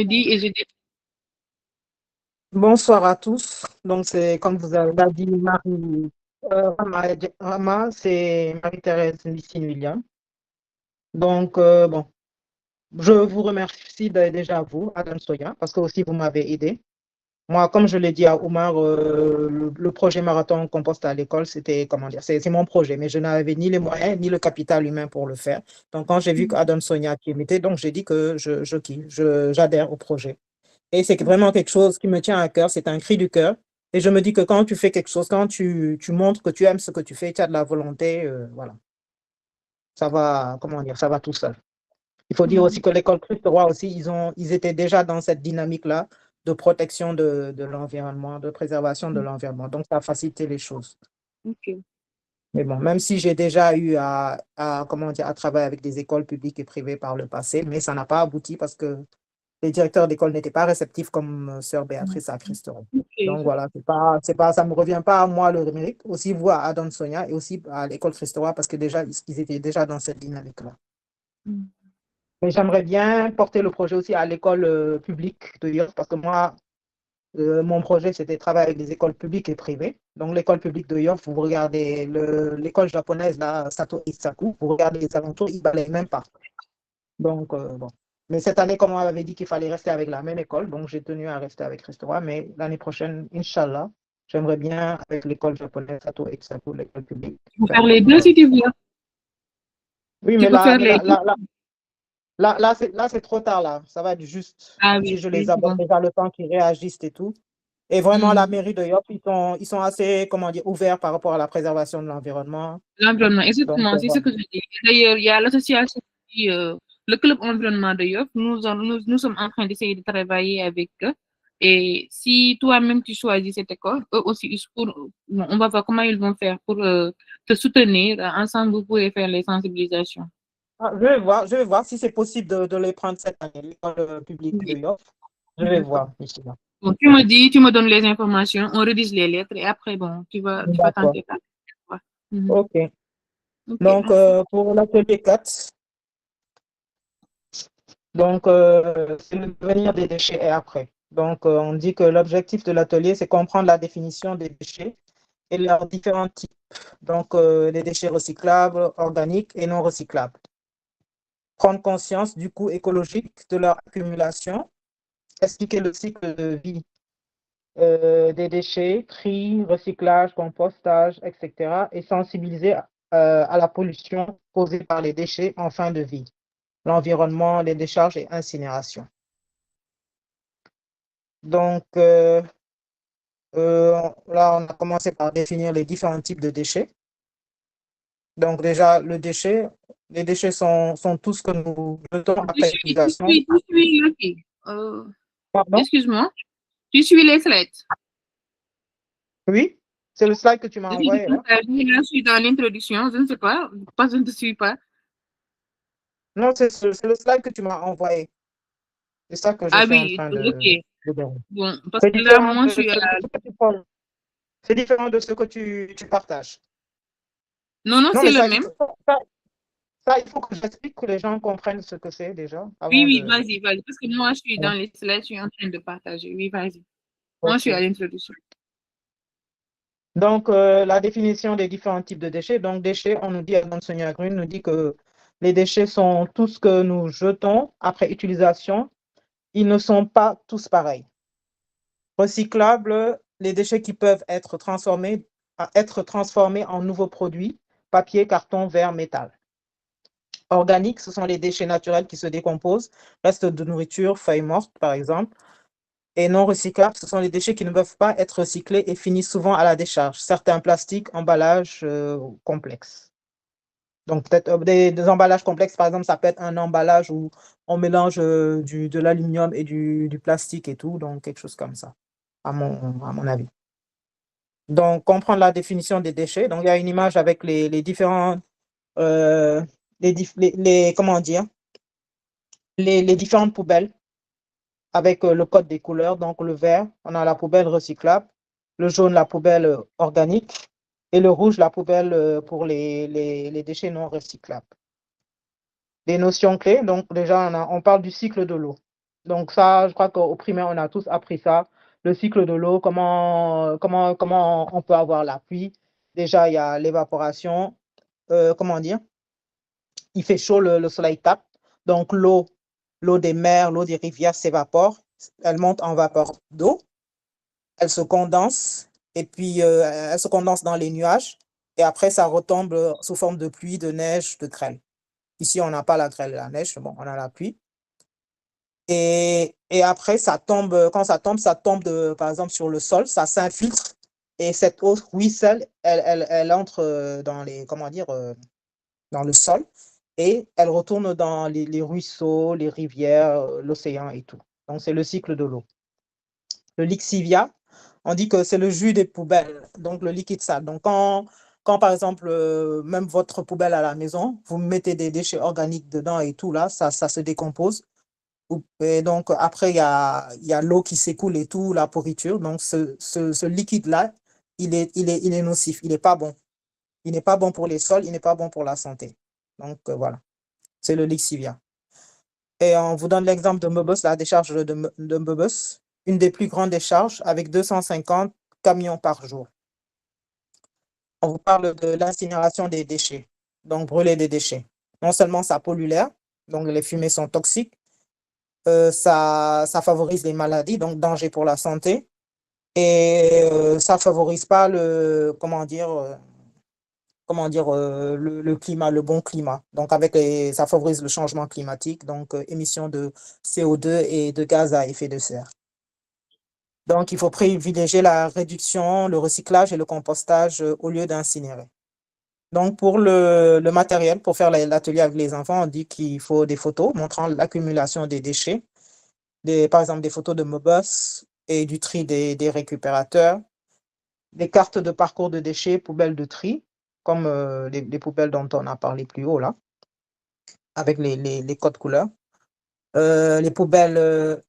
dis et je dis Bonsoir à tous. Donc, c'est comme vous avez dit, Rama, c'est Marie-Thérèse Missine William. Donc, bon, je vous remercie déjà vous, Adam Soya, parce que aussi vous m'avez aidé. Moi, comme je l'ai dit à Oumar, le projet Marathon Compost à l'école, c'était, comment dire, c'est mon projet, mais je n'avais ni les moyens ni le capital humain pour le faire. Donc, quand j'ai vu qu'Adam Sonia qui m'était, donc j'ai dit que j'adhère au projet. Et c'est vraiment quelque chose qui me tient à cœur, c'est un cri du cœur. Et je me dis que quand tu fais quelque chose, quand tu montres que tu aimes ce que tu fais, tu as de la volonté, voilà, ça va, comment dire, ça va tout seul. Il faut dire aussi que l'école Christ-Roi aussi, ils étaient déjà dans cette dynamique-là de protection de l'environnement, de préservation de l'environnement. Donc, ça a facilité les choses. ok. Mais bon, même si j'ai déjà eu comment dire, à travailler avec des écoles publiques et privées par le passé, mais ça n'a pas abouti parce que les directeurs d'école n'étaient pas réceptifs comme sœur Béatrice à Christ-Roi. Donc Ok. voilà, ça me revient pas à moi le mérite, aussi vous à Adam Sonia et aussi à l'école Christ-Roi parce que déjà, ils étaient déjà dans cette dynamique-là. Mais j'aimerais bien porter le projet aussi à l'école publique de Yoff parce que moi, mon projet, c'était de travailler avec des écoles publiques et privées. Donc, l'école publique de Yoff, vous regardez l'école japonaise, là, Sato Isaku, vous regardez les alentours, ils ne balaient même pas. Donc, bon. Mais cette année, comme on m'avait dit qu'il fallait rester avec la même école, donc j'ai tenu à rester avec Restaurant. Mais l'année prochaine, Inch'Allah, j'aimerais bien, avec l'école japonaise, Sato Isaku, l'école publique, Tu peux faire faire le les deux tour. si tu veux. Oui, Tu mais peux faire les deux. là, c'est trop tard, là. Ça va être juste Ah si oui, je les oui, aborde bon. déjà le temps qu'ils réagissent et tout. Et vraiment, la mairie de York, ils sont assez, comment dire, ouverts par rapport à la préservation de l'environnement. L'environnement, Donc, exactement, c'est ce voilà. que je dis. D'ailleurs, il y a l'association, le club environnement de Yoff. Nous sommes en train d'essayer de travailler avec eux. Et si toi-même tu choisis cette école, eux aussi, on va voir comment ils vont faire pour te soutenir. Ensemble, vous pourrez faire les sensibilisations. Ah, je vais voir si c'est possible de les prendre cette année, l'école publique de Oui, York. Je vais d'accord. voir, Inch'Allah. Bon, tu me dis, tu me donnes les informations, on rédige les lettres et après, bon, tu vas D'accord. tenter ça. Ouais. Mhm. OK. Ok, Donc, merci. pour l'atelier 4, donc, c'est le devenir des déchets et après. Donc, on dit que l'objectif de l'atelier, c'est comprendre la définition des déchets et leurs différents types. Donc, les déchets recyclables, organiques et non recyclables. Prendre conscience du coût écologique de leur accumulation, expliquer le cycle de vie des déchets, tri, recyclage, compostage, etc. et sensibiliser à la pollution causée par les déchets en fin de vie, l'environnement, les décharges et incinération. Donc, là, on a commencé par définir les différents types de déchets. Donc, déjà, les déchets sont tout ce que nous jetons après utilisation. Tu suis la fille. Pardon? Excuse-moi. Tu suis les slides. Oui, c'est le slide que tu m'as J'essaie de envoyé là. partager. Là, je suis dans l'introduction. Je ne sais pas. Pas, je ne te suis pas. Non, c'est le slide que tu m'as envoyé. C'est ça que je Ah suis en oui, train ok. de dire. Bon, parce C'est que là, différent moi, je de suis à la... ce que tu parles. C'est différent de ce que tu partages. Non, non, Non, c'est mais le même. il faut que j'explique que les gens comprennent ce que c'est déjà Oui, avant oui, de. vas-y, vas-y. Parce que moi, je suis Voilà. dans les slides. Je suis en train de partager. Oui, vas-y. Moi, je suis à OK. l'introduction. Donc, la définition des différents types de déchets. Donc, déchets, on nous dit, Sonia Green nous dit que les déchets sont tout ce que nous jetons après utilisation. Ils ne sont pas tous pareils. Recyclables, les déchets qui peuvent être transformés en nouveaux produits, papier, carton, verre, métal. Organiques, ce sont les déchets naturels qui se décomposent, restes de nourriture, feuilles mortes par exemple. Et non recyclables, ce sont les déchets qui ne peuvent pas être recyclés et finissent souvent à la décharge. Certains plastiques, emballages complexes. Donc peut-être des emballages complexes, par exemple, ça peut être un emballage où on mélange de l'aluminium et du plastique et tout, donc quelque chose comme ça, à mon avis. Donc, comprendre la définition des déchets. Donc, il y a une image avec les différents, euh, comment dire, les différentes poubelles avec le code des couleurs. Donc, le vert, on a la poubelle recyclable, le jaune, la poubelle organique, et le rouge, la poubelle pour les déchets non recyclables. Des notions clés, donc déjà, on parle du cycle de l'eau. Donc ça, je crois qu'au primaire, on a tous appris ça. Le cycle de l'eau, comment on peut avoir la pluie. Déjà, il y a l'évaporation. Comment dire? Il fait chaud, le soleil tape. Donc l'eau des mers, l'eau des rivières s'évapore. Elle monte en vapeur d'eau. Elle se condense. Et puis, elle se condense dans les nuages. Et après, ça retombe sous forme de pluie, de neige, de grêle. Ici, on n'a pas la grêle et la neige. Bon, on a la pluie. Et après, ça tombe, quand ça tombe par exemple sur le sol, ça s'infiltre et cette eau ruisselle, elle entre dans comment dire, dans le sol et elle retourne dans les ruisseaux, les rivières, l'océan et tout. Donc, c'est le cycle de l'eau. Le lixivia, on dit que c'est le jus des poubelles, donc le liquide sale. Donc, quand par exemple, même votre poubelle à la maison, vous mettez des déchets organiques dedans et tout, là, ça se décompose. Et donc, après, il y a l'eau qui s'écoule et tout, la pourriture. Donc, ce liquide-là, il est nocif. Il n'est pas bon. Il n'est pas bon pour les sols, il n'est pas bon pour la santé. Donc, voilà. C'est le lixivia. Et on vous donne l'exemple de Mobus, la décharge de Mobus, une des plus grandes décharges avec 250 camions par jour. On vous parle de l'incinération des déchets, donc brûler des déchets. Non seulement ça pollue l'air, donc les fumées sont toxiques, ça favorise les maladies, donc danger pour la santé. Et ça favorise pas le climat, le bon climat. Donc, ça favorise le changement climatique, donc émission de CO2 et de gaz à effet de serre. Donc, il faut privilégier la réduction, le recyclage et le compostage au lieu d'incinérer. Donc, pour le matériel, pour faire l'atelier avec les enfants, on dit qu'il faut des photos montrant l'accumulation des déchets, par exemple des photos de Mobus et du tri des récupérateurs, des cartes de parcours de déchets, poubelles de tri, comme les poubelles dont on a parlé plus haut, là, avec les codes couleurs. Les poubelles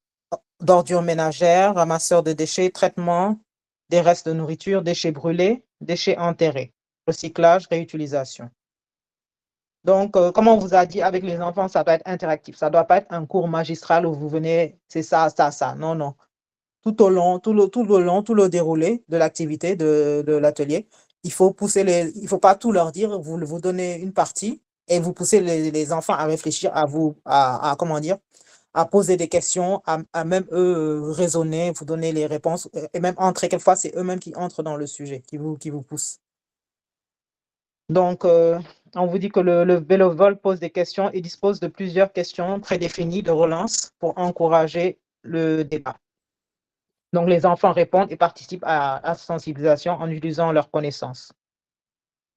d'ordures ménagères, ramasseurs de déchets, traitement des restes de nourriture, déchets brûlés, déchets enterrés, recyclage, réutilisation. Donc, comme on vous a dit, avec les enfants, ça doit être interactif. Ça ne doit pas être un cours magistral où vous venez, c'est ça, ça, ça. Non, non. Tout au long, tout le déroulé de l'activité, de l'atelier, il faut pas tout leur dire, vous donnez une partie et vous poussez les enfants à réfléchir, comment dire, à poser des questions, à même eux raisonner, vous donner les réponses et même entrer, quelquefois, c'est eux-mêmes qui entrent dans le sujet, qui vous poussent. Donc, on vous dit que le vélo-vol pose des questions et dispose de plusieurs questions prédéfinies de relance pour encourager le débat. Donc, les enfants répondent et participent à la sensibilisation en utilisant leurs connaissances.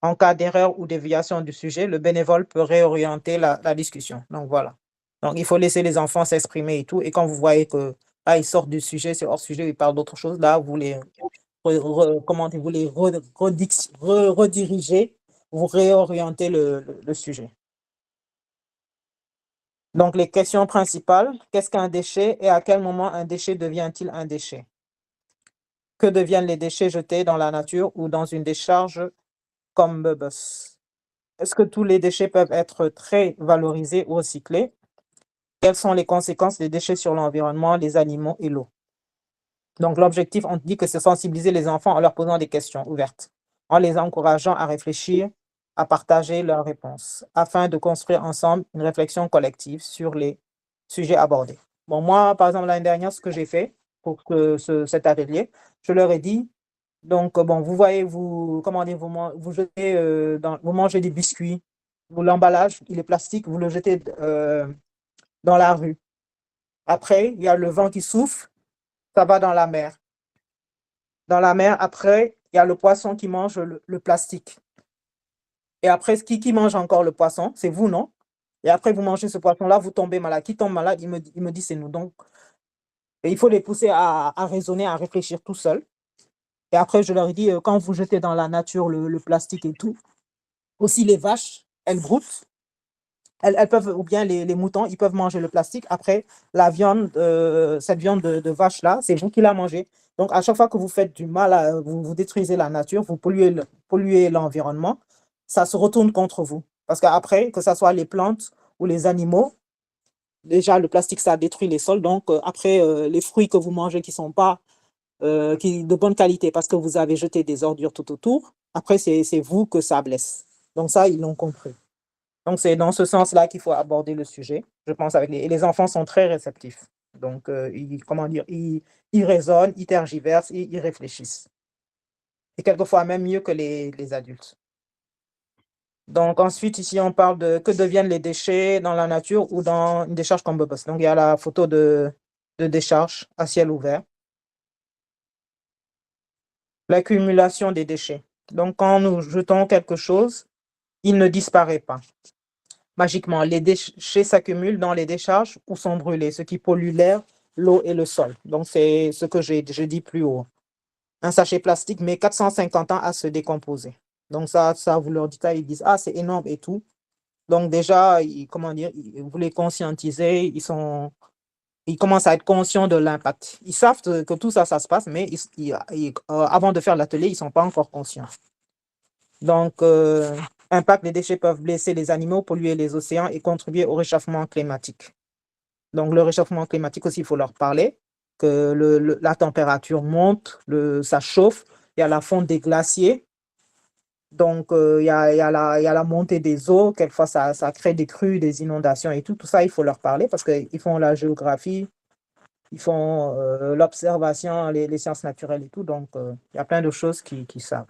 En cas d'erreur ou déviation du sujet, le bénévole peut réorienter la discussion. Donc, voilà. Donc, il faut laisser les enfants s'exprimer et tout. Et quand vous voyez que là, ils sortent du sujet, c'est hors sujet, ils parlent d'autre chose, là, vous les, vous les redirigez, vous réorientez le sujet. Donc, les questions principales, qu'est-ce qu'un déchet et à quel moment un déchet devient-il un déchet? Que deviennent les déchets jetés dans la nature ou dans une décharge comme Mobus? Est-ce que tous les déchets peuvent être très valorisés ou recyclés? Quelles sont les conséquences des déchets sur l'environnement, les animaux et l'eau? Donc, l'objectif, on dit que c'est sensibiliser les enfants en leur posant des questions ouvertes, en les encourageant à réfléchir, à partager leurs réponses, afin de construire ensemble une réflexion collective sur les sujets abordés. Bon, moi, par exemple, l'année dernière, ce que j'ai fait pour cet atelier, je leur ai dit, donc, bon, vous voyez, comment dire, vous jetez, vous mangez des biscuits, l'emballage, il est plastique, vous le jetez dans la rue. Après, il y a le vent qui souffle, ça va dans la mer. Dans la mer, après, il y a le poisson qui mange le plastique. Et après, qui mange encore le poisson? C'est vous, non? Et après, vous mangez ce poisson-là, vous tombez malade. Qui tombe malade? Il me dit, c'est nous. Donc, et il faut les pousser à raisonner, à réfléchir tout seuls. Et après, je leur ai dit, quand vous jetez dans la nature le plastique et tout, aussi les vaches, elles broutent. Elles peuvent, ou bien les moutons, ils peuvent manger le plastique. Après, la viande, cette viande de vache-là, c'est vous qui la mangez. Donc, à chaque fois que vous faites du mal, vous détruisez la nature, vous polluez l'environnement, ça se retourne contre vous. Parce qu'après, que ce soit les plantes ou les animaux, déjà, le plastique, ça détruit les sols. Donc, après, les fruits que vous mangez qui sont pas de bonne qualité parce que vous avez jeté des ordures tout autour, après, c'est vous que ça blesse. Donc, ça, ils l'ont compris. Donc, c'est dans ce sens-là qu'il faut aborder le sujet, je pense, et les enfants sont très réceptifs. Donc, comment dire, ils raisonnent, ils tergiversent, ils réfléchissent. Et quelquefois même mieux que les adultes. Donc, ensuite, ici, on parle de que deviennent les déchets dans la nature ou dans une décharge comme Bubbles. Donc, il y a la photo de décharge à ciel ouvert. L'accumulation des déchets. Donc, quand nous jetons quelque chose, il ne disparaît pas. Magiquement, les déchets s'accumulent dans les décharges ou sont brûlés, ce qui pollue l'air, l'eau et le sol. Donc, c'est ce que j'ai dit plus haut. Un sachet plastique met 450 ans à se décomposer. Donc, ça vous leur dites, ils disent, ah, c'est énorme et tout. Donc, déjà, comment dire, vous les conscientisez, ils commencent à être conscients de l'impact. Ils savent que tout ça, ça se passe, mais avant de faire l'atelier, ils ne sont pas encore conscients. Donc, impact, les déchets peuvent blesser les animaux, polluer les océans et contribuer au réchauffement climatique. Donc, le réchauffement climatique aussi, il faut leur parler, que la température monte, ça chauffe, il y a la fonte des glaciers. Donc, il y a la montée des eaux, quelquefois ça crée des crues, des inondations et tout. Tout ça, il faut leur parler parce qu'ils font la géographie, ils font l'observation, les sciences naturelles et tout. Donc, il y a plein de choses qu'ils savent.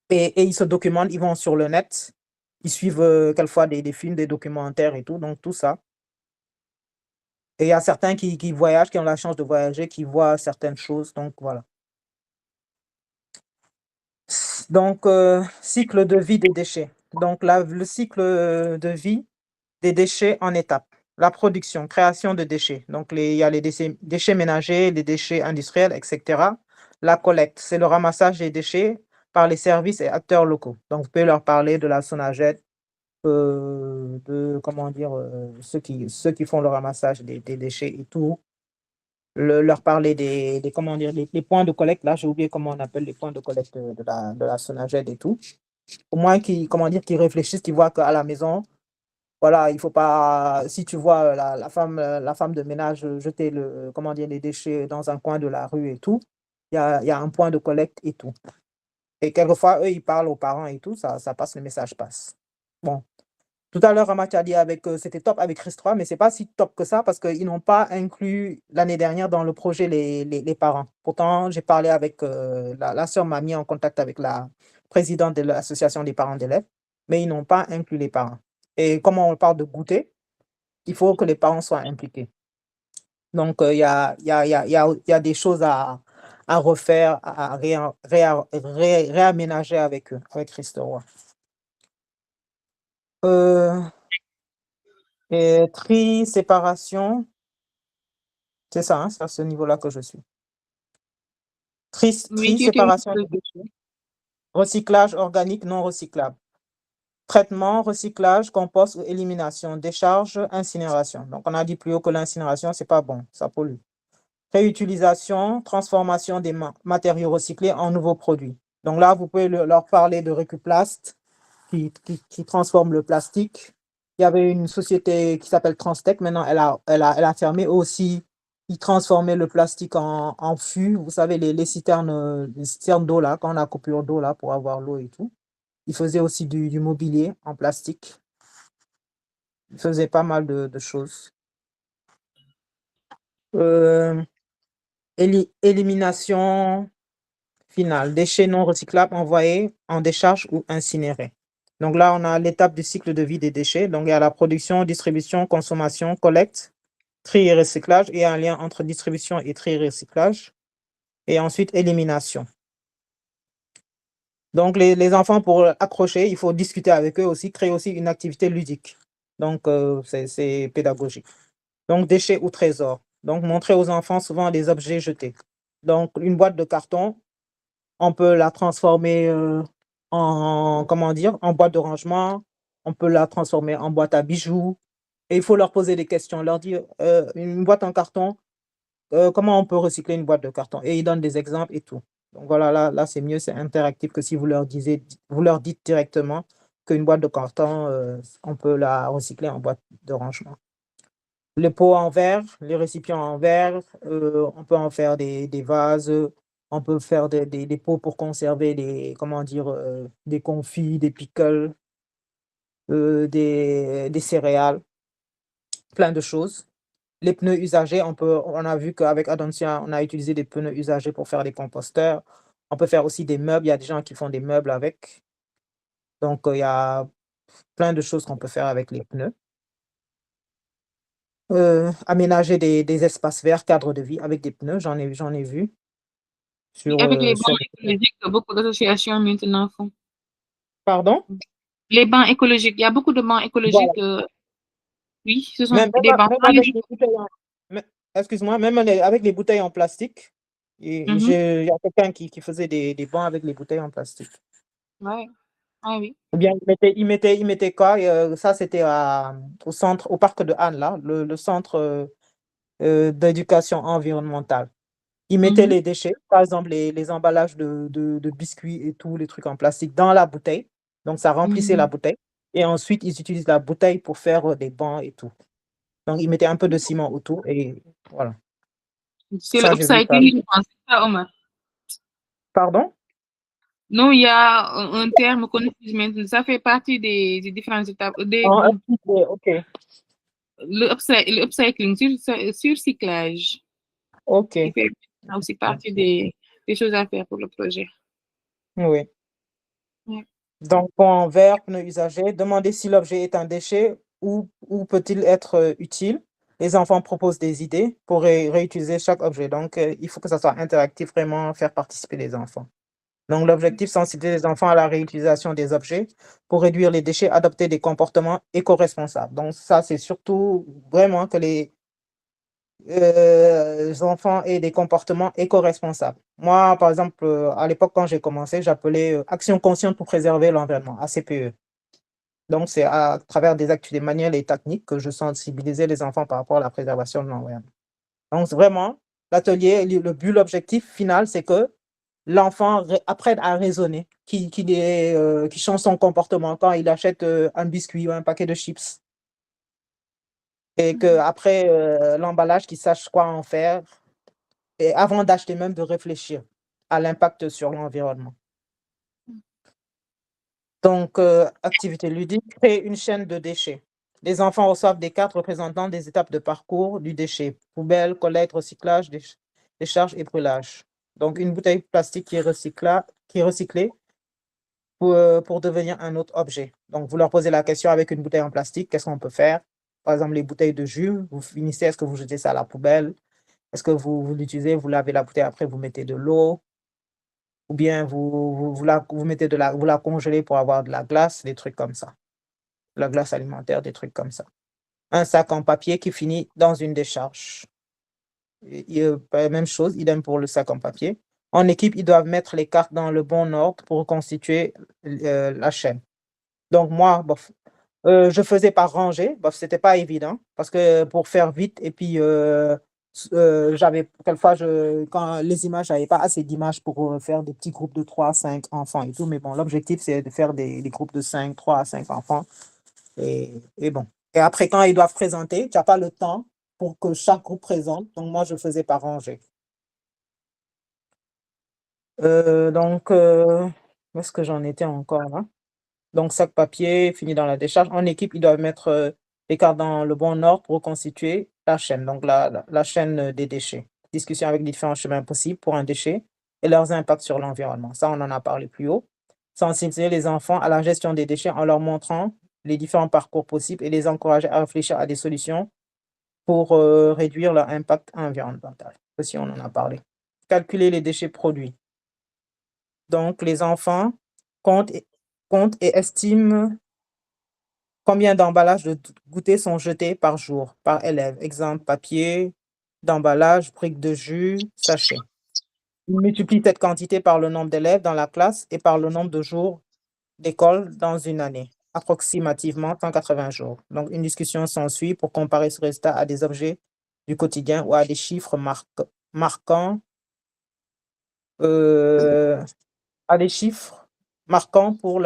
Et ils se documentent, ils vont sur le net, ils suivent quelquefois des films, des documentaires et tout, donc tout ça. Et il y a certains qui voyagent, qui ont la chance de voyager, qui voient certaines choses, donc voilà. Donc, cycle de vie des déchets. Donc, le cycle de vie des déchets en étapes. La production, création de déchets. Donc, il y a les déchets ménagers, les déchets industriels, etc. La collecte, c'est le ramassage des déchets par les services et acteurs locaux. Donc, vous pouvez leur parler de la Sonaged, de, comment dire, ceux qui font le ramassage des déchets et tout. Leur parler comment dire, les points de collecte. Là, j'ai oublié comment on appelle les points de collecte de la Sonaged et tout. Au moins, comment dire, qu'ils réfléchissent, qu'ils voient qu'à la maison, voilà, il faut pas, si tu vois la femme de ménage jeter comment dire, les déchets dans un coin de la rue et tout, il y a un point de collecte et tout. Et quelquefois, eux, ils parlent aux parents et tout, ça passe, le message passe. Bon. Tout à l'heure, Ramati a dit c'était top avec Chris 3, mais c'est pas si top que ça parce qu'ils n'ont pas inclus l'année dernière dans le projet les parents. Pourtant, j'ai parlé avec la sœur m'a mis en contact avec la présidente de l'association des parents d'élèves, mais ils n'ont pas inclus les parents. Et comme on parle de goûter, il faut que les parents soient impliqués. Donc, il y a des choses à refaire, à réaménager avec eux, avec Christ Roi. Et tri, séparation, c'est ça, hein, c'est à ce niveau-là que je suis. Oui, tu étais Séparation des déchets, recyclage organique non recyclable, traitement, recyclage, compost ou élimination, décharge, incinération. Donc, on a dit plus haut que l'incinération, c'est pas bon, ça pollue. Réutilisation, transformation des matériaux recyclés en nouveaux produits. Donc là, vous pouvez leur parler de Recuplast, qui transforme le plastique. Il y avait une société qui s'appelle Transtech, maintenant elle a fermé aussi. Ils transformaient le plastique en fût. Vous savez, les citernes d'eau, là, quand on a coupure d'eau, là, pour avoir l'eau et tout. Ils faisaient aussi du mobilier en plastique. Ils faisaient pas mal de choses. Élimination finale. Déchets non recyclables envoyés en décharge ou incinérés. Donc là, on a l'étape du cycle de vie des déchets. Donc, il y a la production, distribution, consommation, collecte, tri et recyclage, et un lien entre distribution et tri et recyclage. Et ensuite, élimination. Donc, les enfants, pour accrocher, il faut discuter avec eux aussi, créer aussi une activité ludique. Donc, c'est pédagogique. Donc, déchets ou trésors. Donc, montrer aux enfants souvent des objets jetés. Donc, une boîte de carton, on peut la transformer comment dire, en boîte de rangement, on peut la transformer en boîte à bijoux. Et il faut leur poser des questions, leur dire une boîte en carton, comment on peut recycler une boîte de carton? Et ils donnent des exemples et tout. Donc voilà, là c'est mieux, c'est interactif que si vous leur dites directement qu'une boîte de carton, on peut la recycler en boîte de rangement. les pots en verre, les récipients en verre, on peut en faire des vases, on peut faire des pots pour conserver comment dire, des confits, des pickles, des céréales, plein de choses. Les pneus usagés, on a vu qu'avec Adoncia, on a utilisé des pneus usagés pour faire des composteurs. On peut faire aussi des meubles, il y a des gens qui font des meubles avec. Donc, il y a plein de choses qu'on peut faire avec les pneus. Aménager des espaces verts, cadre de vie avec des pneus, j'en ai vu Oui, avec les sur bancs écologiques que beaucoup d'associations maintenant font. pardon? Les bancs écologiques, il y a beaucoup de bancs Voilà. écologiques, oui, ce sont Même des bancs même dans les avec villes. les bouteilles en mê excuse-moi, même avec les bouteilles en plastique, Mhm. il y a quelqu'un qui faisait des bancs avec les bouteilles en plastique. Ouais. Ah oui. Ou bien il mettait quoi? Ça, c'était au parc de Anne, là, le centre, d'éducation environnementale. Ils mettaient Mhm. les déchets, par exemple les emballages de biscuits et tous les trucs en plastique dans la bouteille, donc ça remplissait la Mhm. bouteille et ensuite ils utilisent la bouteille pour faire, des bancs et tout. Donc ils mettaient un peu de ciment autour et voilà. C'est le Ça, j'ai vu ça. upcycling, je pense, c'est ça, Omar. Pardon? Non, il y a un terme qu'on utilise maintenant. Ça fait partie des différentes étapes. En upcycler, OK, Le upcycling, surcyclage, qui OK. fait aussi partie des choses à faire pour le projet. Oui. Ouais. Donc pont en verre, pneus usagés, demander si l'objet est un déchet ou peut-il être, utile. Les enfants proposent des idées pour réutiliser chaque objet. Donc, il faut que ça soit interactif, vraiment faire participer les enfants. Donc l'objectif, sensibiliser les enfants à la réutilisation des objets pour réduire les déchets, adopter des comportements éco-responsables. Donc ça, c'est surtout vraiment que les enfants aient des comportements éco-responsables. Moi, par exemple, à l'époque, quand j'ai commencé, j'appelais, Action consciente pour préserver l'environnement, ACPE. Donc c'est à travers des activités manuelles et techniques que je sensibilisais les enfants par rapport à la préservation de l'environnement. Donc vraiment, l'atelier, le but, l'objectif final, c'est que l'enfant apprenne à raisonner, qu'il change son comportement quand il achète, un biscuit ou un paquet de chips et qu'après, l'emballage, qu'il sache quoi en faire et avant d'acheter même de réfléchir à l'impact sur l'environnement. Donc, activité ludique, créer une chaîne de déchets. Les enfants reçoivent des cartes représentant des étapes de parcours du déchet: poubelle, collecte, recyclage, décharge et brûlage. Donc une bouteille plastique qui est recyclée pour devenir un autre objet. Donc vous leur posez la question: avec une bouteille en plastique, qu'est-ce qu'on peut faire? Par exemple, les bouteilles de jus, vous finissez, est-ce que vous jetez ça à la poubelle? Est-ce que vous l'utilisez, vous lavez la bouteille, après vous mettez de l'eau? Ou bien vous mettez vous la congelez pour avoir de la glace, des trucs comme ça. La glace alimentaire, des trucs comme ça. Un sac en papier qui finit dans une décharge. Même chose, idem pour le sac en papier. En équipe, ils doivent mettre les cartes dans le bon ordre pour reconstituer, la chaîne. Donc moi, bof, je faisais par rangée, bof, c'était pas évident parce que pour faire vite et puis, j'avais quelquefois quand les images, j'avais pas assez d'images pour, faire des petits groupes de 3 5 enfants et tout, mais bon, l'objectif, c'est de faire des groupes de 5 3 à 5 enfants et bon. Et après, quand ils doivent présenter, tu as pas le temps pour que chaque groupe présente, donc moi, je faisais par rangée. Donc, où est-ce que j'en étais encore là? Donc sac papier fini dans la décharge. En équipe, ils doivent mettre, les cartes dans le bon ordre pour reconstituer la chaîne, donc la chaîne, des déchets. Discussion avec les différents chemins possibles pour un déchet et leurs impacts sur l'environnement. Ça, on en a parlé plus haut. Sensibiliser les enfants à la gestion des déchets en leur montrant les différents parcours possibles et les encourager à réfléchir à des solutions pour, réduire leur impact environnemental. Aussi, on en a parlé. Calculer les déchets produits. Donc les enfants comptent et estiment combien d'emballages de goûters sont jetés par jour, par élève? Exemple, papier d'emballage, briques de jus, sachets. Ils multiplient cette quantité par le nombre d'élèves dans la classe et par le nombre de jours d'école dans une année, approximativement 180 jours. Donc une discussion s'ensuit pour comparer ce résultat à des objets du quotidien ou à des chiffres marquants, heu à des chiffres marquants pour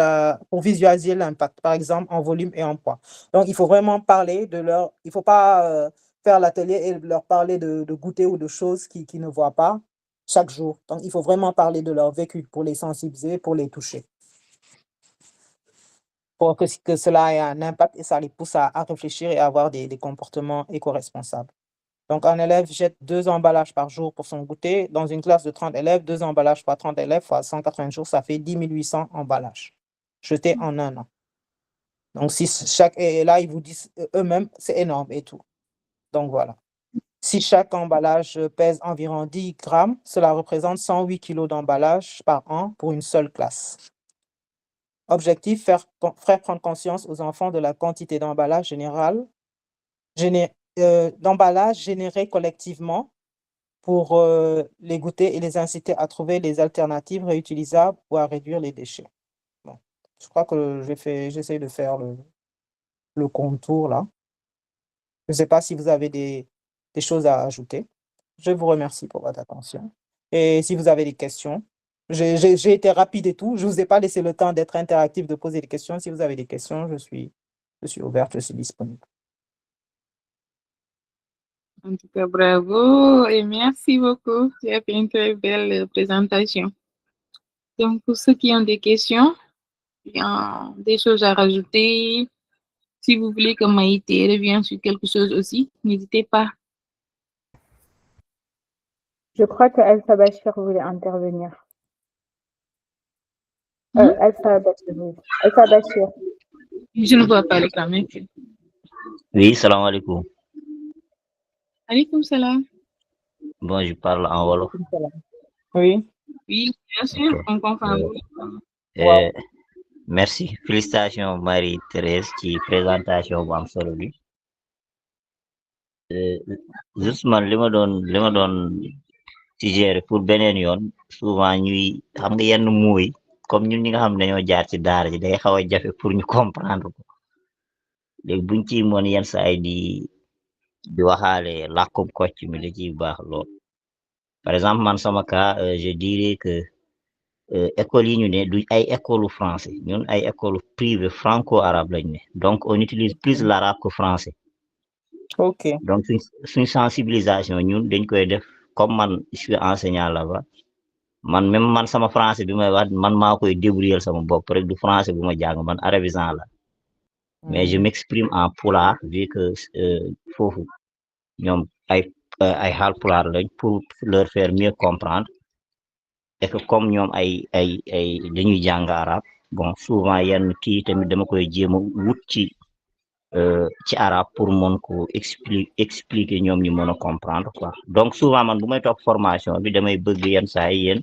visualiser l'impact, par exemple en volume et en poids. Donc il faut vraiment parler de leur il faut pas, faire l'atelier et leur parler de goûter ou de choses qu'ils ne voient pas chaque jour. Donc, il faut vraiment parler de leur vécu pour les sensibiliser, pour les toucher. Pour que cela ait un impact et ça les pousse à réfléchir et à avoir des comportements éco-responsables. Donc, un élève jette 2 emballages par jour pour son goûter. Dans une classe de 30 élèves, 2 emballages par 30 élèves fois 180 jours, ça fait 10 800 emballages jetés en un an. Donc, si chaque, et là, ils vous disent eux-mêmes, c'est énorme et tout. Donc, voilà. Si chaque emballage pèse environ 10 grammes, cela représente 108 kilos d'emballage par an pour une seule classe. Objectif, faire prendre conscience aux enfants de la quantité d'emballage généré collectivement pour les goûter et les inciter à trouver les alternatives réutilisables ou à réduire les déchets. Bon, je crois que j'essaie de faire le contour là. Je ne sais pas si vous avez des choses à ajouter. Je vous remercie pour votre attention. Et si vous avez des questions, j'ai été rapide et tout. Je ne vous ai pas laissé le temps d'être interactif, de poser des questions. Si vous avez des questions, je suis ouverte, je suis disponible. En tout cas, bravo et merci beaucoup. Tu as fait une très belle présentation. Donc, pour ceux qui ont des questions, des choses à rajouter, si vous voulez que Maïté revienne sur quelque chose aussi, n'hésitez pas. Je crois que Elsa Bachir voulait intervenir. Elsa Bachir. Je ne vois pas l'écran, merci. Oui, salam alaikum. Alaikum salam. Bon, je parle en wolof. Oui. Oui, bien sûr, Ok. on comprend. Wow. Merci. Félicitations Marie-Thérèse ci présentation bu am solo bi. Juste man li ma doon suggéré pour beneen yoon souvent ñuy xam nga yenn mooy comme ñun ñi nga xam ne dañoo jaar ci daara ji day xaw a jafe pour ñu comprendre ko léegi buñ ci moon yenn saa yi di waxaale làkkum kocc mi da ciy baax lool. Par exemple man sama cas je dirais que école yi ñu ne du ay école français ñun ay école privé franco-arabe lañ ne donc on utilise plus l'arabe que français. Ok. Donc suñ sensibilisation ñun dañ koy def comme man je suis enseignant là-bas même man sama français bi may wax man maa koy débrouiller sama bopp rek du français bu ma jàng man arabisant la mais je m'exprime en pulaar vu que foofu ñoom ay haalpulaar lañ pour leur faire mieux comprendre et que comme ñoom ay dañuy jàng arabe bon souvent yenn kii tamit dama koy jéem a wut ci arabe pour mën ko expliquer ñoom ñu mën a comprendre quoi donc souvent man bu may topp formation bi damay bëgg yenn saa yi yéen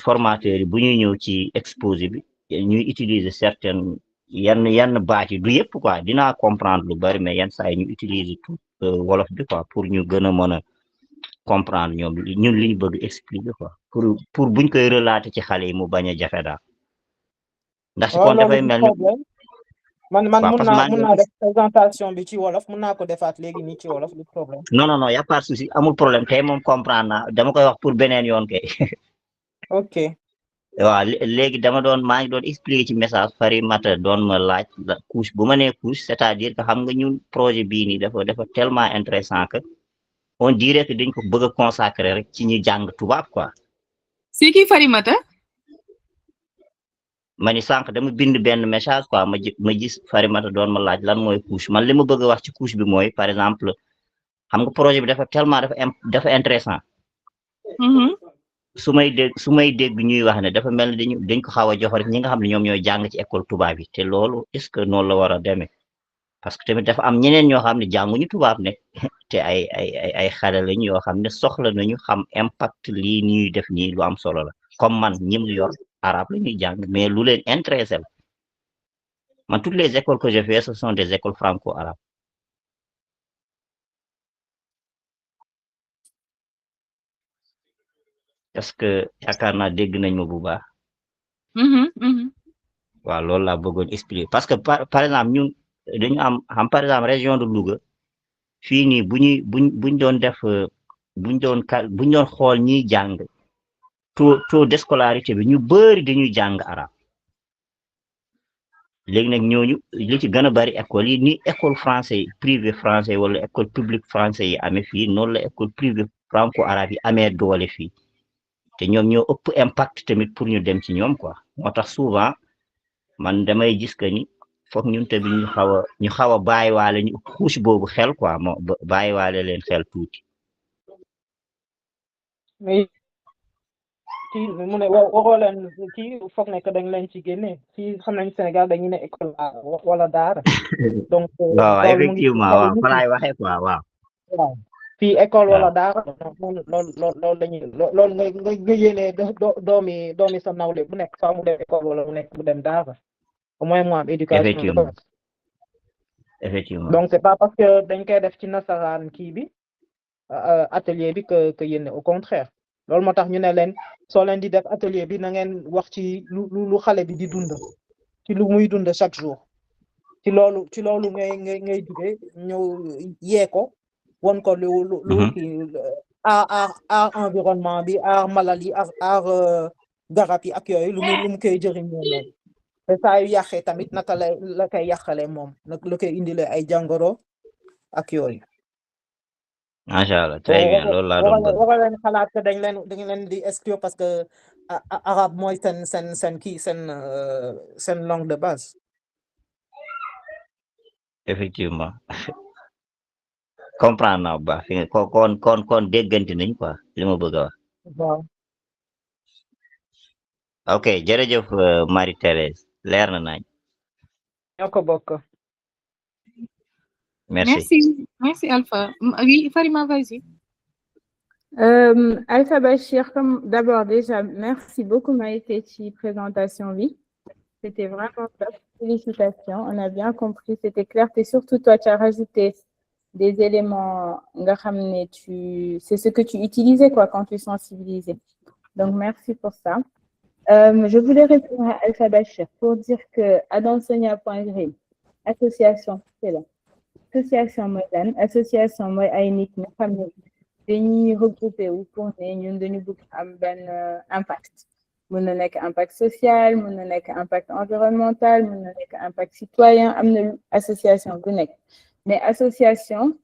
formateurs yi bu ñuy ñëw ci exposé bi ñuy utiliser certaines yenn baat yi du yëpp quoi dinaa comprendre lu bari mais yenn saa yi ñu utiliser tout wolof bi quoi pour ñu gën a mën a comprendre ñoom ñun li ñu bëgg expliquer quoi pour buñ koy relater ci xale yi mu bañ a jafe daal ndax si kon dafay mel ni man mun naa def présentation bi ci wolof mun naa ko defaat léegi nii ci wolof du problème. non y a pas de souci amul problème tey moom comprendre naa dama koy wax pour beneen yoon kay. Ok. waaw léegi maa ngi doon expliquer ci message Farimata doon ma laaj couche bu ma nee couche c'est-à-dire que xam nga ñun projet bii nii dafa tellement intéressant que on dirait que dañ ko bëgg a consacrer rek ci ñi jàng tubaab quoi. C'est qui Farimata? ma ni sànq dama bind benn message quoi ma gis Farimata doon ma laaj lan mooy couche man li ma bëgg a wax ci couche bi mooy par exemple xam nga projet bi dafa intéressant su may dégg ñuy wax ne dafa mel ni dañ ko xaw a jox rek ñi nga xam ne ñoom ñooy jàng ci école tubaab yi te loolu est-ce que noonu la war a demee parce que tamit dafa am ñeneen ñoo xam ne jànguñu tubaab ne te ay xale lañ yoo xam ne soxla nañu xam impact lii ñuy def nii lu am solo la comme man ñi mu yor arabe la ñuy jàng mais lu leen intéressé la man toutes les écoles que je fais ce sont des écoles franco-arabes. est-ce que yaakaar naa dégg nañ ma bu baax. waaw loolu laa bëggoon expliquer parce que par exemple ñun dañu am par exemple région de Louga fii nii buñ doon def buñ doon xool ñiy jàng taux de scolarité bi ñu bëri dañuy jàng arabe léegi nag ñooñu li ci gën a bari école yi ni école français privé français wala école publique français yi amee fii noonu la école privé franco arabe yi amee doole fii te ñoom ñoo ëpp impact tamit pour ñu dem ci ñoom quoi moo tax souvent man damay gis que ni foog ñun tamit ñu xaw a bàyyiwaale ñu couche boobu xel quoi moo bàyyiwaale leen xel tuuti. mais kii mu ne waxoo leen kii foog ne que dañ leen ci génne fii xam nañ Sénégal dañuy ne école wala daara donc waaw effectivement waaw fa laay waxee quoi waaw. waaw fii école wala daara loolu lañuy loolu nga yéene doomi sa nawle bu nekk faa mu dem école wala mu nekk mu dem daara au moins mu am éducation effectivement donc c'est pas parce que dañ koy def ci nasaraan kii bi atelier bi que yéen au contraire loolu moo tax ñu ne leen soo leen di def atelier bi na ngeen wax ci lu xale bi di dund ci lu muy dund chaque jour ci loolu ngay jóge ñëw yee ko won ko lu kii aar environnement bi aar malal yi aar garab yi ak yooyu lu mu koy jëriñ moom te saa yu yàqee tamit naka la koy yàqalee moom nag la koy indilee ay jàngoro ak yooyu. macha allah très bien loolu laa doon bëgg. war leen xalaat que dañ leen di exclure parce que arabe mooy seen langue de base. effectivement comprendre naa bu baax fi nga kon déggante nañ quoi li ma bëgg a wax. waaw. ok jërëjëf Marie-Thérèse leer na nañ. ñoo ko bokk. Merci Alpha. Oui, Farima, vas-y. Alpha Bachir, d'abord déjà, merci beaucoup Maïté ci présentation, oui. C'était vraiment top. Félicitations, on a bien compris, c'était clair. Et surtout, toi, tu as rajouté des éléments, c'est ce que tu utilisais quoi, quand tu sensibilisais. Donc, merci pour ça. Je voulais répondre à Alpha Bachir pour dire que Adansenia.grim, association, c'est là. Association moderne, association mooy ay nit ñi xam ne dañuy regroupé wu pour ne ñun dañu bëgg am benn impact mën na nekk impact social mën na nekk impact environnemental mën na nekk impact citoyen am na association bu nekk mais association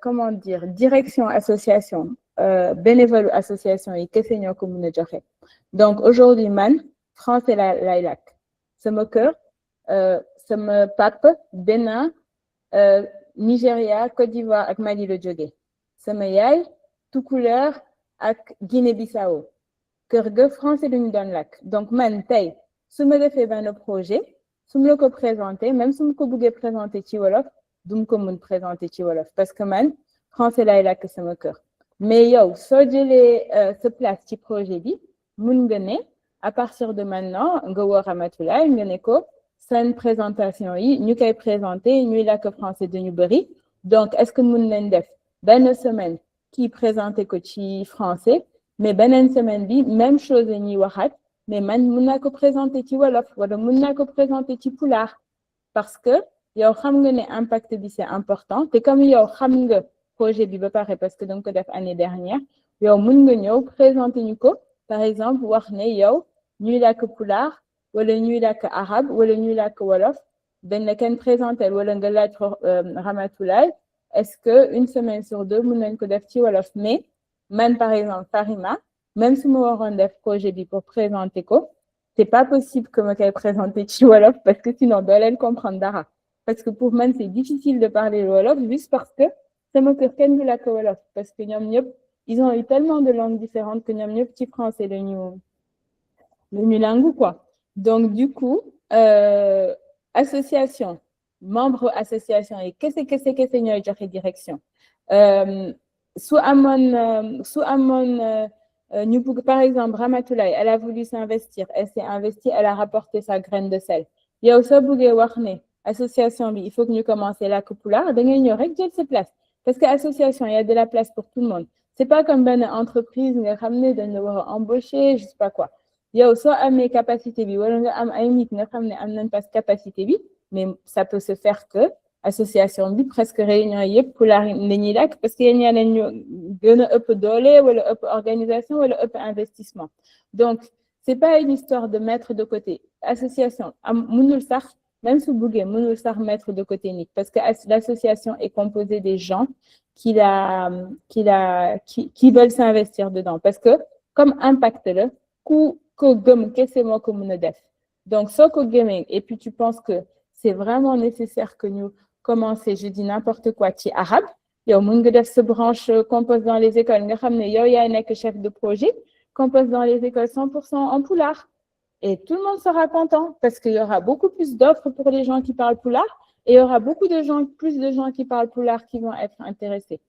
comment dire direction association bénévole association yi kese ñoo ko mën a joxe donc aujourd'hui man français lay làkk sama kër sama papa Bénin Nigeria Côte d'Ivoire ak Mali la jóge sama yaay Tukulóor ak Guinée-Bissau kër ga français dañu doon làkk donc man tey su ma defee benn projet su ma la ko présenté même su ma ko bëggee présenté ci wolof du ma ko mën présenté ci wolof parce que man français lay làkk sama kër mais yow soo jëlee sa place ci projet bi mun nga ne à partir de maintenant nga woo Ramatoulaye nga ne ko seen présentation yi ñu koy présenté ñuy làkk français dañu bëri donc est-ce que mun nañ def benn semaine kii présenté ko ci français mais beneen semaine bi même chose la ñuy waxaat mais man mun naa ko présenté ci wolof wala mun naa ko présenté ci pulaar parce que yow xam nga ne impact bi c'est important te comme yow xam nga projet bi ba pare parce que danga ko def année dernière yow mun nga ñëw présenté ñu ko par exemple wax ne yow ñuy làkk pulaar wala ñuy làkk arabe wala ñuy làkk wolof dañ la kenn présenté wala nga laaj Ramatoulaye est-ce que une semaine sur deux mën nañ ko def ci wolof mais man par exemple Farima même si ma waroon def projet bi pour présenter ko c'est pas possible que ma koy présenter ci wolof parce que sinon doo leen comprendre dara parce que pour man c'est difficile de parler wolof juste parce que sama kër kenn du làkk wolof parce que ñoom ñëpp ils ont eu tellement de langues différentes que ñoom ñëpp ci français lañu langue quoi. Donc, du coup, association, membre association et qu'est-ce que ñooy joxe direction su amoon ñu bëgg par exemple Ramatoulaye elle a voulu s'investir elle s'est investie elle a rapporté sa graine de sel yow soo bëggee wax ne association bi il faut que ñu commencer làkk pulaar da ngay ñëw rek jël sa place parce que association il y a de la place pour tout le monde c'est pas comme benn entreprise nga xam ne dañ la war a embaucher je sais pas quoi yow soo amee capacité bi wala nga am ay nit nga xam ne am nañ pas capacité bi mais ça peut se faire que association bi presque réunion yëpp pulaar nañuy làkk parce que yéen ñeneen ñu gën a ëpp doole wala ëpp organisation wala ëpp investissement donc c'est pas une histoire de mettre de côté association mënul sax même su bëggee mënul sax mettre de côté nit parce que l'association est composée des gens qui veulent s'investir dedans parce que comme impact la ku ko gëm kese moo ko mën a def donc soo ko gëmee et puis tu penses que c'est vraiment nécessaire que ñu commencer je dis n'importe quoi ci arabe yow mën nga def sa branche compose dans les écoles nga xam ne yow yaay nekk chef de projet compose dans les écoles 100% en pulaar et tout le monde sera content parce qu'il y aura beaucoup plus d'offres pour les gens qui parlent pulaar et il y aura plus de gens qui parlent pulaar qui vont être intéressés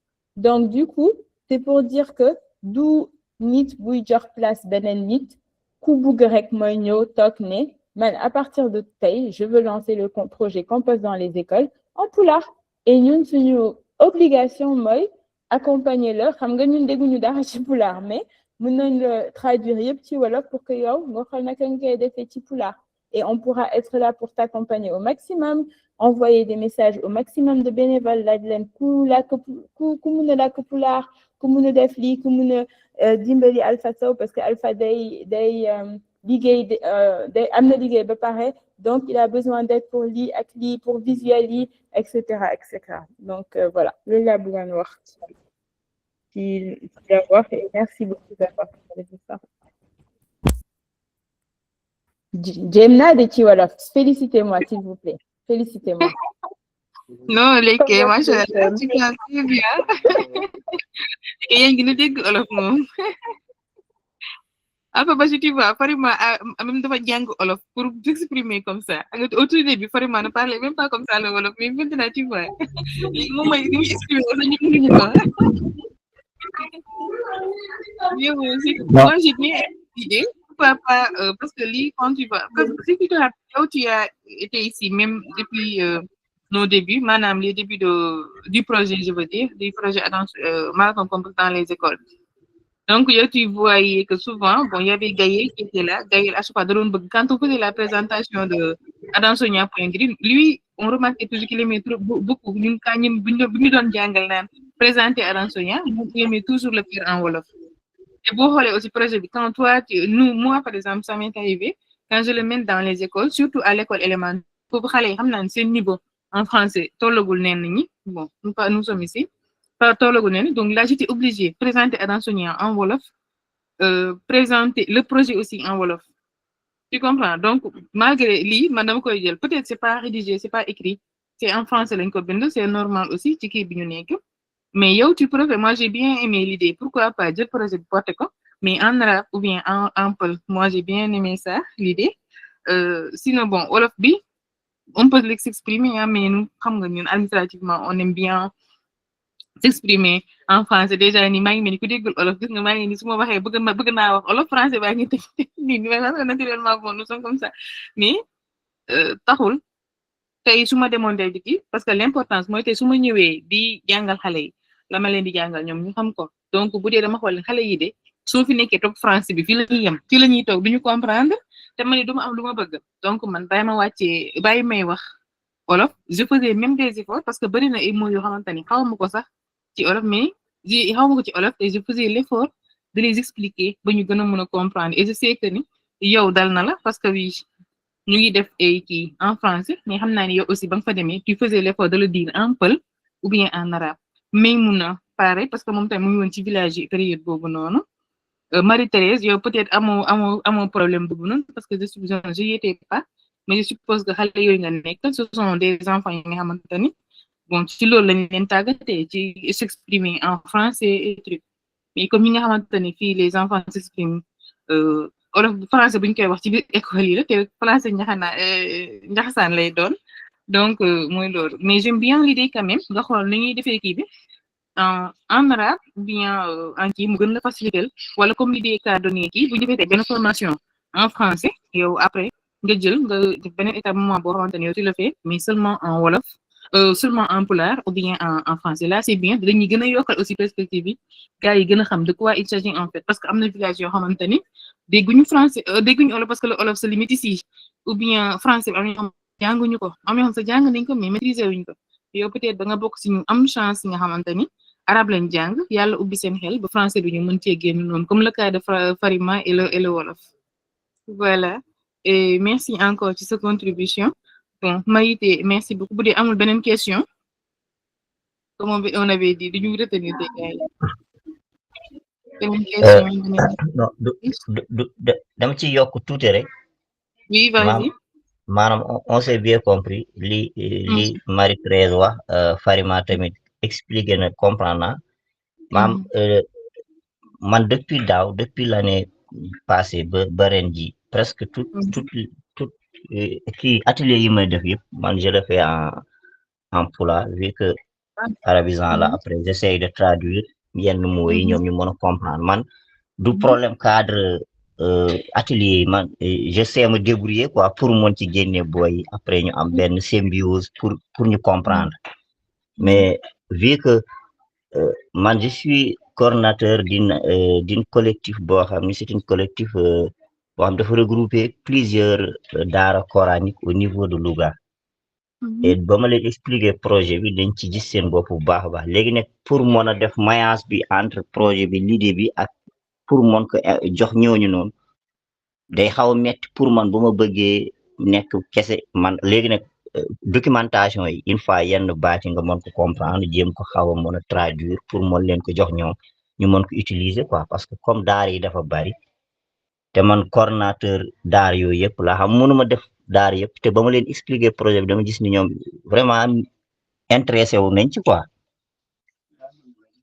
donc du coup c'est pour dire que du nit buy jox place beneen nit ku bugg rek mooy ñëw toog ne man à partir de tey je veux lancer le projet compose dans les écoles en pulaar et ñun suñu obligation mooy accompagner la xam nga ñun dégguñu dara ci pulaar mais mën nañ la traduire yëpp ci wolof pour que yow nga xool naka nga koy defee ci pulaar et on pourra être là pour t'accompagner au maximum envoyer des messages au maximum de bénévoles laaj leen ku mën a làkk pulaar ku mën a def lii ku mën a dimbali Alpha Sow parce que Alpha day liggéey am na liggéey ba pare donc il a besoin d'aide pour lii ak lii pour visuel yi etc donc voilà loolu laa bëggoon wax ci la wax et merci beaucoup d'avoir parlé de ça jéem naa de ci wolof félicitez-moi s'il vous plaît félicitez-moi non léegi macha allah tu parles très bien yéen ngi na dégg olof moom Alpha Bachi tu vois Farima même dafa jàng olof pour s'exprimer comme ça au tout début Farima ne parlait même pas comme ça le wolof mais maintenant tu vois léegi moom mooy li muy exprimer wala ñu mënuñu ko moi j'ai bien idée pourquoi pas parce que lii quand tu vas si tu as été ici même depuis nos débuts maanaam les débuts du projet je veux dire du projet Marathon Compose dans les écoles donc yow tu voyais que souvent bon il y avait Gaël qui était là Gaël à chaque fois da doon bëgg quand on faisait la présentation de Adansonia.green lui on remarquait toujours qu'il aimait beaucoup ñun kaa ñun bu ñu doon jàngal naan présenter Adansonia il aimait toujours le faire en wolof et boo xoolee aussi projet bi quand toi moi par exemple ça m'est arrivé quand je le mène dans les écoles surtout à l'école élémentaire foofu xale yi xam naa ne seen niveau en français tollagul neen ñi bon nous sommes ici pas tollagul neen donc là j'étais obligée de présenter Adansonia en wolof présenter le projet aussi en wolof tu comprends donc malgré lii man dama koy jël peut-être c'est pas rédigé c'est pas écrit c'est en français lañ ko bind c'est normal aussi ci kii bi ñu nekk mais yow tu préfères moi j'ai bien aimé l'idée pourquoi pas jël projet bi porté ko mais en arabe ou bien en peul moi j'ai bien aimé ça l'idée sinon bon wolof bi on peut s'exprimer mais nous xam nga ñun administrativement on aime bien s'exprimer en français déjà ni maa ngi mel ni ku déggul olof gis nga maa ngi ni su ma waxee bëgg naa wax olof français baa ngi teg nii parce que naturellement bon nous sommes comme ça mais taxul tey su ma demoon day dikki parce que l'importance mooy tey su ma ñëwee di jàngal xale yi la ma leen di jàngal ñoom ñu xam ko donc bu dee dama xool xale yi de soo fi nekkee toog français bi fii la ñuy yem fii la ñuy toog duñu comprendre te man du ma am lu ma bëgg donc man bàyyi may wax olof je faisais même des efforts parce que bari na ay mots yoo xamante ni xaw ma ko sax ci olof mais xaw ma ko ci olof et je faisais l'effort de les expliquer ba ñu gën a mën a comprendre et je sais que ni yow dal na la parce que oui ñu ngi def ay kii en français mais xam naa ni yow aussi ba nga fa demee tu faisais l'effort de le dire en peul ou bien en arabe mais mun na pareil parce que moom tamit mu ngi woon ci village yi période boobu noonu Marie-Thérèse yow peut-être amoo problème boobu noonu parce que je y étais pas mais je suppose que xale yooyu nga nekk ce sont des enfants yi nga xamante ni bon ci loolu lañ leen tàggatee ci s'exprimer en français et truc mais comme ñi nga xamante ni fii les enfants s'expriment olof français bu ñu koy wax ci biir école yi la te français njaxasaan lay doon donc mooy loolu mais j'aime bien l'idée quand même nga xool ni ñuy defee kii bi en arabe ou bien en kii mu gën la faciliter wala comme l'idée qu'a donné kii bu ñu defee benn formation en français yow après nga jël nga def beneen état moment boo xamante ni yow tu le fais mais seulement en wolof seulement en pulaar ou bien en français là c'est bien dañuy gën a yokkal aussi perspective yi gars yi gën a xam de quoi il s'agit en fait parce que am na village yoo xamante ni dégguñu français dégguñu olof parce que le olof se limite ici ou bien français bi am na ñoo xam jànguñu ko am na ñoo xam sa jàng nañ ko mais maîtriser wuñ ko yow peut-être da nga bokk si ñu am chance nga xamante ni arabe lañ jàng yàlla ubbi seen xel ba français bi ñu mën cee génn noonu comme le cas de Farima et le wolof Voilà. Et merci encore de sa contribution. Bon, Maïté, merci beaucoup. Bu dee amul beneen question, comme on avait dit, dañu retenir des gars yi. Beneen question, beneen. non dama ci yokk tuuti rek Oui, vas-y. maanaam on s'est bien compris li Marie-Thérèse wax Farima tamit expliqué na comprendre na maam man depuis l'année passée ba ren ji presque tout kii atelier yi may def yëpp man je le fais en pulaar vu que arabisant la après j'essaye de traduire yenn mots yi ñoom ñu mën a comprendre man du problème cadre atelier yi man je sais me débrouiller quoi pour mën ci génne booy yi après ñu am benn symbiose pour ñu comprendre mais vu que man je suis coordonnateur d'une collectif boo xam ni c'est une collectif boo xam dafa regrouper plusieurs daara coraniques au niveau de Louga et ba ma leen expliquer projet bi dañ ci gis seen bopp bu baax a baax léegi nag pour mën a def maillage bi entre projet bi l'idée bi ak pour mën ko jox ñooñu noonu day xaw a metti pour man bu ma bëggee nekk kese man léegi nag documentation yi une fois yenn baati nga mën ko comprendre jéem ko xaw a mën a traduire pour mën leen ko jox ñoom ñu mën ko utiliser quoi parce que comme daar yi dafa bari te man coordonnateur daar yooyu yëpp laa xam mënuma def daar yëpp te ba ma leen expliquer projet bi dama gis ni ñoom vraiment intéressé wu nañ ci quoi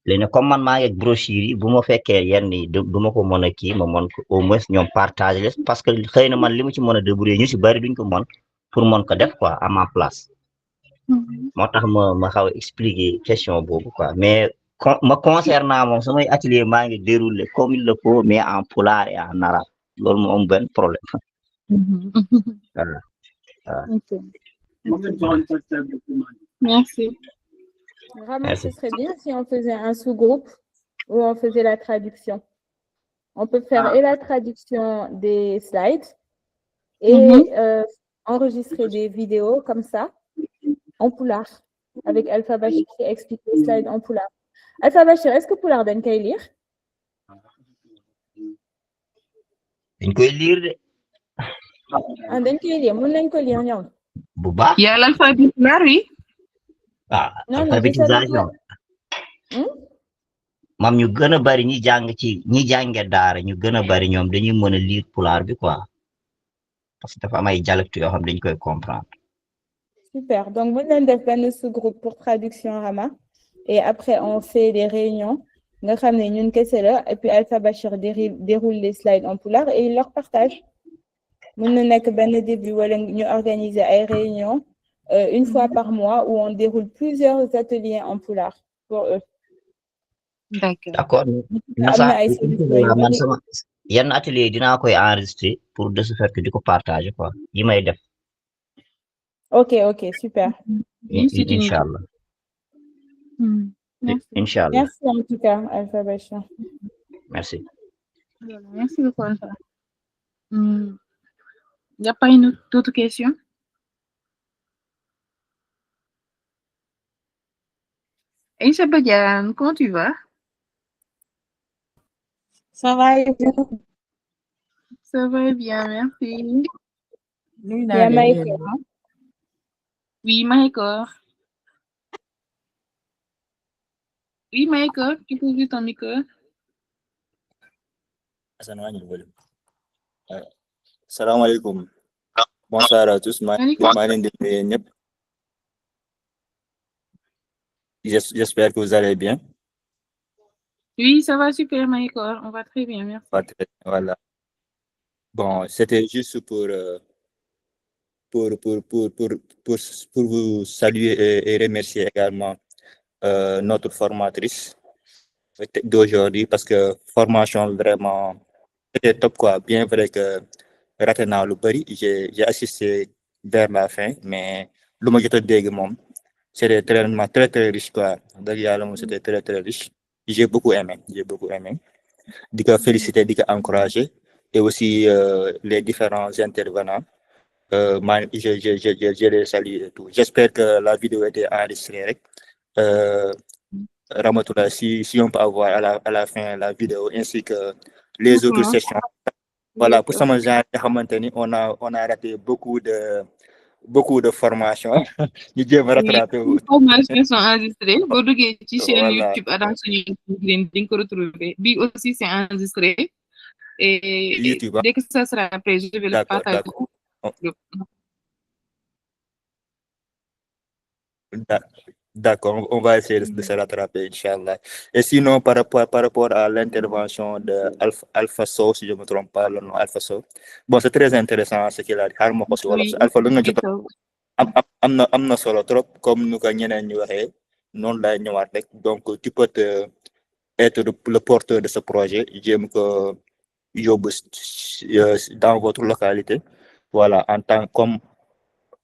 léegi nag comme man maa ngi ak brochure yi bu ma fekkee yenn yi du ma ko mën a kii ma mën ko au moins ñoom partager les parce que xëy na man li ma ci mën a débrouiller ñu si bari duñ ko mën pour mën ko def quoi à ma place moo tax ma xaw a expliquer question boobu quoi mais ma concernant moom samay atelier maa ngi déroulé comme il le faut mais en pulaar et en arabe loolu moo am benn problème voilà. Merci. Vraiment, ce serait bien si on faisait un sous-groupe où on faisait la traduction. On peut faire et la traduction des slides et enregistrer des vidéos comme ça en pulaar avec Alpha Bachir qui explique les slides en pulaar. Alpha Bachir, est-ce que pulaar dañ koy lire? dañ koy lire de. Ah, dañ koy lire, mën nañ ko lire ñoom. bu baax. Il y a l'alphabet pulaar, oui. Non, alphabétisation. Mam ñu gën a bari ñi jànge daara ñu gën a bari ñoom dañuy mën a lire pulaar bi quoi parce que dafa am ay dialecte yoo xam dañ koy comprendre. Super. Donc, mën nañ def benn sous-groupe pour traduction Rama et après on fait des réunions nga xam ne ñun kese la et puis Alpha Bachir déroule les slides en pulaar et il leur partage. Mën na nekk benn début wala ñu organiser ay réunions une fois par mois où on déroule plusieurs ateliers en pulaar pour eux. D'accord. Man sama yenn atelier dinaa koy enregistrer pour de ce fait que di ko partager quoi yi may def. Ok, super. Inch'Allah. Inch'Allah. Merci en tout cas, Alpha Bachir. Merci. Voilà, merci beaucoup, Alpha. Il n'y a pas une autre question? Aïcha Badiane, comment tu vas? Ça va et vous? Ça va bien, merci. Il y a Maïkor. Oui, Maïkor. Oui, Maïkor, tu peux ouvrir ton micro? Salam alaikum. Bonsoir à tous. J'espère que vous allez bien. Oui, ça va super, Maïkor. On va très bien, merci. Voilà. Bon, c'était juste pour vous saluer et remercier également notre formatrice d'aujourd'hui parce que formation vraiment c'était top quoi. Bien vrai que raté naa lu bari, j'ai assisté vers la fin, mais lu ma jot a dégg moom c'était très riche quoi. Dëgg yàlla moom c'était très riche. J'ai beaucoup aimé. Di ko féliciter, di ko encourager et aussi les différents intervenants. Je les salue et tout. J'espère que la vidéo était enregistrée rek. Ramatoulaye, si on peut avoir à la fin la vidéo ainsi que les autres sessions Voilà, pour sama genre nga xamante ni on a raté beaucoup de formations ñu jéem a rattraper wu. Formations sont enregistrées boo duggee ci chaîne Voilà. YouTube Adam Suñu Green di nga ko retrouver bi aussi c'est enregistré et YouTube, dès que ça sera prêt je vais le d'accord, partager. D'accord, on va essayer de se rattraper, Inch'Allah. Et sinon, par rapport à l'intervention de Alpha Sow, si je ne me trompe pas, le nom Alpha Sow, bon, c'est très intéressant ce qu'il a dit. Oui, Alpha, am na solo trop, comme nous ko ñeneen ñu waxee, noonu lay ñëwaat rek. Donc, tu peux être le porteur de ce projet, jéem ko yóbbu dans votre localité. Voilà, en tant comme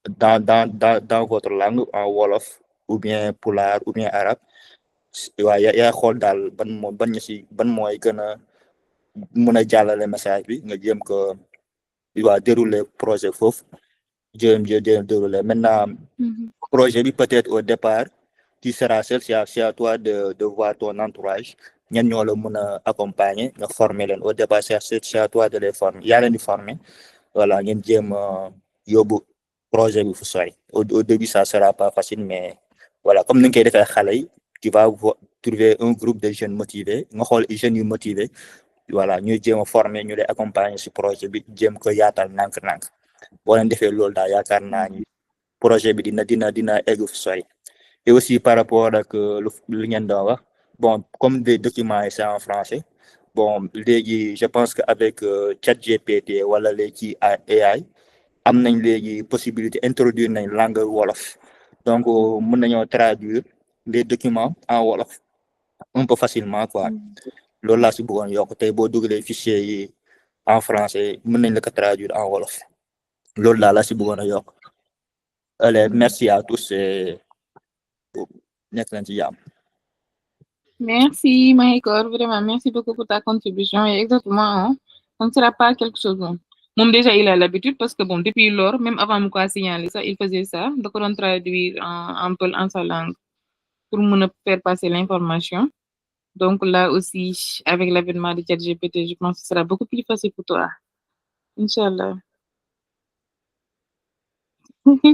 dans votre langue, en Wolof, ou bien Pulaar, ou bien arabe. waaw yaa xool daal ban mooy gën a mën a jàllale message bi nga jéem ko dérouler projet foofu jéem dérouler maintenant projet bi peut-être au départ tu seras seul, c'est à toi de voir ton entourage ñan ñoo la mën a accompagner nga former leen au départ c'est à toi de les former yaa leen di former voilà ngeen jéem yóbbu projet bi fu sori au début ça sera pas facile mais voilà comme ni nga koy defee xale yi tu vas trouver un groupe de jeunes motivés nga xool jeunes yu motivés voilà ñuy jéem a former ñu lay accompagner ci projet bi jéem ko yaatal nànk-nànk boo leen defee loolu daal yaakaar naa ni projet bi dina egg fu sori et aussi par rapport ak lu ngeen doon wax bon comme des documents yi c'est en français bon léegi je pense que avec ChatGPT wala léegi AI am nañ léegi possibilité introduire nañ langue wolof donc mën nañoo traduire les documents en wolof un peu facilement quoi loolu laa si bëggoon yokk tey boo dugalee fichier yi en français mën nañ la ko traduire en wolof loolu laa si bëggoon a yokk allez merci à tous et nekk nañ ci jàmm. Merci Mahécor, vraiment merci beaucoup pour ta contribution et exactement hein, ça ne sera pas quelque chose moom déjà il a l'habitude parce que bon depuis lors même avant mu ko signaler ça il faisait ça da ko doon traduire en Peul en sa langue pour mën a faire passer l'information donc là aussi avec l'avènement de ChatGPT je pense que ce sera beaucoup plus facile pour toi Inch'Allah.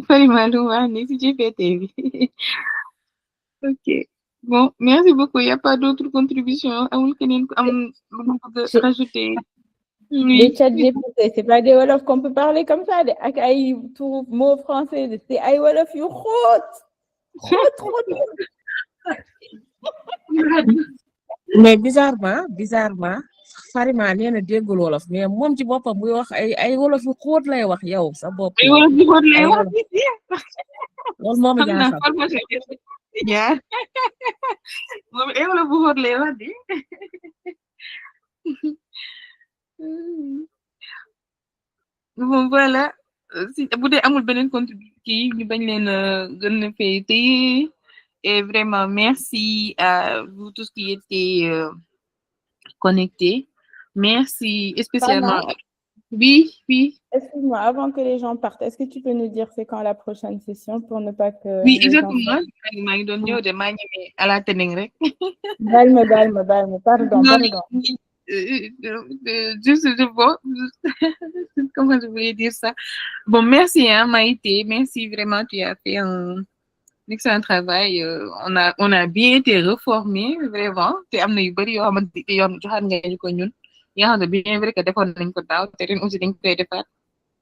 Farima lu wax ni ci GPT bi ok bon merci beaucoup il y a pas d'autres contributions amul keneen ku am lu mu bëgg a rajouter. Les ChatGPT, c'est pas des Wolof qu'on peut parler comme ça, avec ay tout mots français, c'est ay Wolof yu xóot. mais bizarrement Farima nee na déggul wolof mais moom ci boppam buy wax ay wolof yu xóot lay wax yow sa bopp. ay wolof yu xóot lay wax loolu moom jaaxal jaar moom ay wolof bu xóot lay wax di bon voilà si bu dee amul beneen contribution kii ñu bañ leen gën a fay téye et vraiment merci à vous tous qui étiez connectés merci spécialement. Oui. Excuse-moi, avant que les gens partent, est-ce que tu peux nous dire c'est quand la prochaine session pour ne pas que... Oui, exactement. maa ngi doon ñëw de maa ñëwee à la teneng rek. Baal ma, pardon. Juste bon, comment je voulais dire ça? Bon, merci Maïté, merci vraiment, tu as fait un excellent travail. On a bien été reformés, vraiment. Te am na yu bari yoo xamante ne yoon joxaat nga ñu ko ñun. Yi nga xam ne bien vrai que defoon nañ ko daaw te ren aussi dañ koy defaat.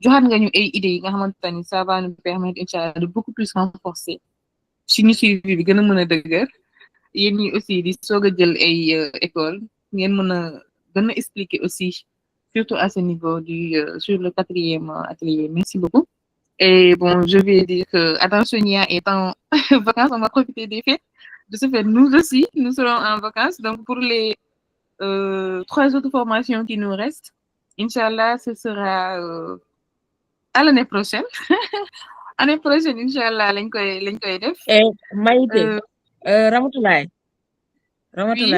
Joxaat nga ñu ay idées yi nga xamante ne ça va nous permettre inchallah de beaucoup plus renforcer suñu suivi bi gën a mën a dëgër. Yéen ñi aussi di soog a jël ay école ngeen mën a gën a expliquer aussi surtout à ce niveau sur le 4e atelier. Merci beaucoup. Et bon, je vais dire que Attentionnia est en vacances, on va profiter des fêtes. De ce fait, nous aussi, nous serons en vacances. Donc, pour les 3 autres formations qui nous restent, Inch'Allah, ce sera à l'année prochaine. Année prochaine, Inch'Allah, lañ koy def. Maïté, Ramatoulaye. Oui.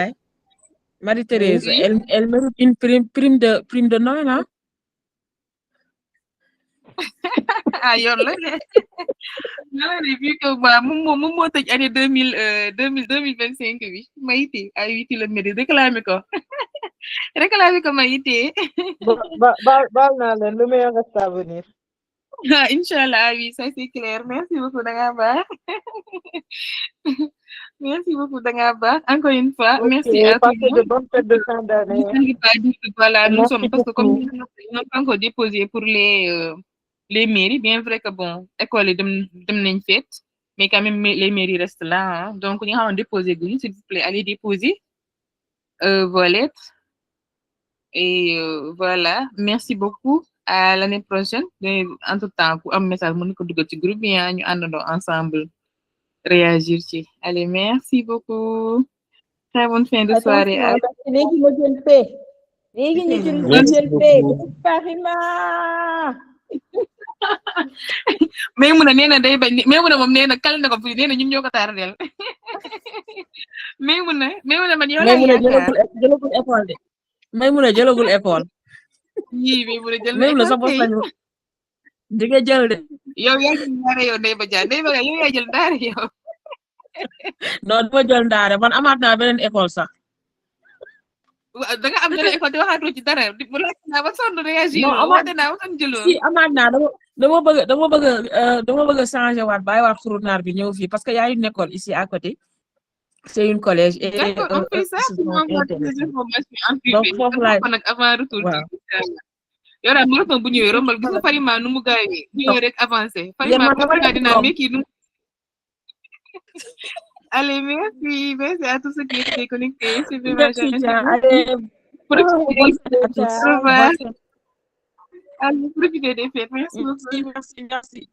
Marie-Thérèse, oui. Elle mérite une prime de Noël, hein? Ah, yoon la ne vu que moom moo tëj année 2025 bi Maïté ay 8 kilomètres réclamé ko réclamer ko ma yitte. Baal naa leen, le meilleur reste à venir. Ah, Inch'Allah, oui, ça c'est clair. Merci beaucoup, danga baax. Merci beaucoup, danga baax. Encore une fois, Ok, merci à tout le passez de monde. bonnes fêtes de fin d'année. Je ne pas dire que voilà, nous Merci sommes, parce que comme beaucoup. nous n'avons pas encore déposé pour les mairies, bien vrai que bon, école yi dem nañ fête, mais quand même les mairies restent là, hein. Donc, ñi nga xamante déposé guñu, s'il vous plaît, allez déposer vos lettres. Et voilà, merci beaucoup. À l'année prochaine. Mais entre-temps, ku am message mën ko dugal ci groupe bi ñu àndandoo ensemble réagir ci. Allez, merci beaucoup. Très bonne fin de soirée. Attention, parce que léegi ma jël fee. Léegi ñu jël Merci jël fee. beaucoup. Karima. Maymuna nee na day bañ Maymuna moom nee na kal na ko fii nee na ñun ñoo ko tardel. Maymuna man yow laa yaakaar. jëlagul école de. Maymuna jëlagul école. Yii Maymuna jël na Maymuna sa école bopp kay. lañu. Di nga jël de. Yow yaa jël ndaare yow Ndeye Badiane Ndeye Badiane yow yaa jël ndaare yow. Non duma jël ndaare man amaat naa beneen école sax. Da nga am beneen école te waxaatoo ci dara bu laaj naa ba sonn réagir Non, amaat- woote naa ba sonn jëloo. Si amaat naa dama bëgg changer waat bàyyiwaat xurunaar bi ñëw fii parce que y a une école ici à côté. C'est une collège et D'accord, on fait ça, c'est tu m'envoies toutes les intéressant. informations en privé. Donc, foofu laay- ko nag avant retour waaw. bi. Yow daal marathon bu ñëwee rombal gis nga Farima nu mu gaawee ñëwee rek avancé. Farima man dama leen dinaa romb. mais kii nu. Allez, merci à tous ceux qui étaient connectés. Suivez ma Merci, chaîne. Dia. Allez, Profitez bonne fête à tous. Au revoir. Bonne fête. Allez, profitez des fêtes. Merci beaucoup. Merci.